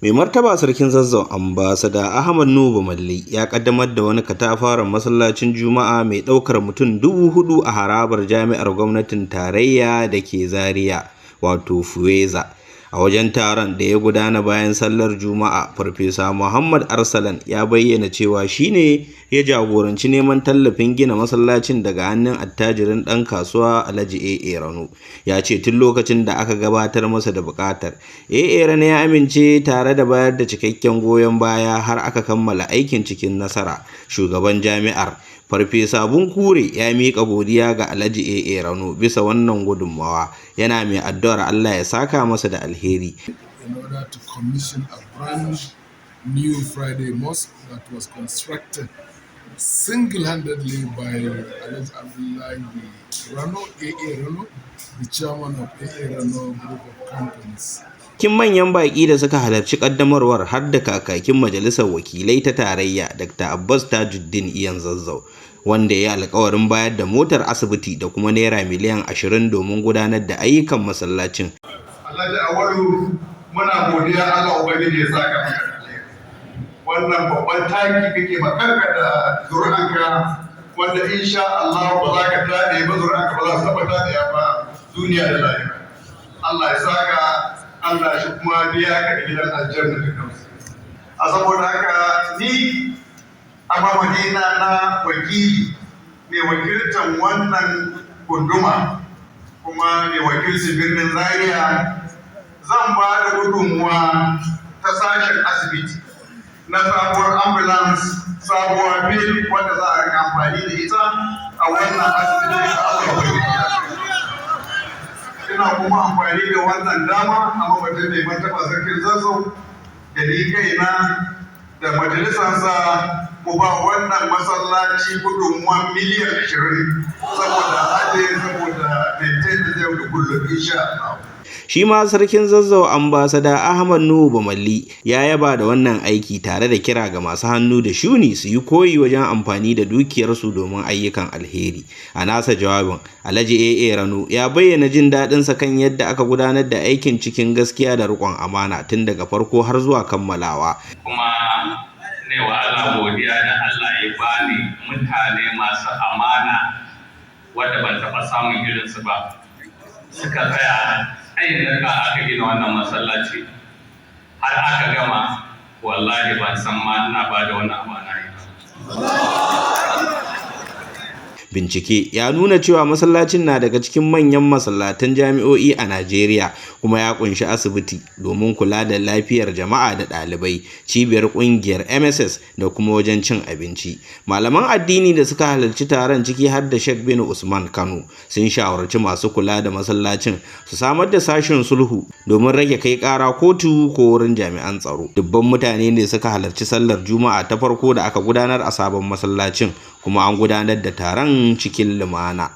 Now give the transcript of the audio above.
Mai martaba sarkin Zazzau Ambassador Ahmad Nuhu Bamalli ya kaddamar da wani katafaren masallacin Juma'a mai ɗaukar mutum 4,000 a harabar jami'ar gwamnatin tarayya da ke Zaria, wato Fuweza. A wajen taron da ya gudana bayan sallar Juma'a, Farfesa Muhammad Arsalan ya bayyana cewa shine ya jagoranci neman tallafin gina masallacin daga hannun attajirin ɗan kasuwa Alhaji A.A. Rano. Ya ce tun lokacin da aka gabatar masa da buƙatar, A.A. Rano ya amince tare da bayar da cikakken goyon baya har aka kammala aikin cikin nasara. Shugaban jami'ar Farfesa Bunkure ya miƙa godiya ga Alhaji A.A. Rano bisa wannan gudunmawa, yana mai addu'ar Allah ya saka masa da alheri. In order to commission a brand new Friday mosque that was constructed single-handedly by Alhaji Abdullahi Rano, A.A. Rano, the chairman of A.A. Rano Group of Companies. Kin manyan baƙi da suka halarci ƙaddamarwar har da kakakin majalisar wakilai ta tarayya Dr. Abbas Tajuddin Iyan Zazzau, wanda ya yi alƙawarin bayar da motar asibiti da kuma naira miliyan 20 domin gudanar da ayyukan masallacin. Alhaji Awalu, muna godiya Allah Ubangiji ya saka maka. Wannan babban taki kake makanka da zuri'anka, wanda insha Allah ba za ka taɗe ba, zuri'anka ba za su taɓa taɗe ba duniya da lahira. Allah ya saka, Allah shi kuma biya ka da gidan aljanna da kansu. A saboda haka ni a mamadina na wakili mai wakiltan wannan gunduma kuma mai wakilcin birnin Zaria, zan ba da gudunmuwa ta sashen asibiti na sabuwar ambulance, sabuwar bil wanda za a rika amfani da ita a wannan asibiti da Allah ya. Ina kuma amfani da wannan dama a mamadin mai martaba sarkin Zazzau da ni kaina da majalisarsa mu ba wannan masallaci gudunmuwan miliyan 20 saboda maintenance yau da kullum insha Allah. Shi ma sarkin Zazzau Ambassador Ahmad Nuhu Bamalli ya yaba da wannan aiki tare da kira ga masu hannu da shuni su yi koyi wajen amfani da dukiyarsu domin ayyukan alheri. A nasa jawabin, Alhaji A.A. Rano ya bayyana jin daɗinsa kan yadda aka gudanar da aikin cikin gaskiya da riƙon amana tun daga farko har zuwa kammalawa. Kuma ne wa Allah godiya da Allah ya bani mutane masu amana wadda ban taɓa samun irinsu ba. Suka tsaya tsayin da aka gina wannan masallaci har aka gama, wallahi ban san ma ina ba da wannan amana ne. Bincike ya nuna cewa masallacin na daga cikin manyan masallatan jami'o'i a Najeriya, kuma ya kunshi asibiti domin kula da lafiyar jama'a da ɗalibai, cibiyar ƙungiyar MSS da kuma wajen cin abinci. Malaman addini da suka halarci taron, ciki har da Sheikh bin Usman Kano, sun shawarci masu kula da masallacin su samar da sashen sulhu domin rage kai ƙara kotu ko wurin jami'an tsaro. Dubban mutane ne suka halarci sallar Juma'a ta farko da aka gudanar a sabon masallacin, kuma an gudanar da taron cikin lumana.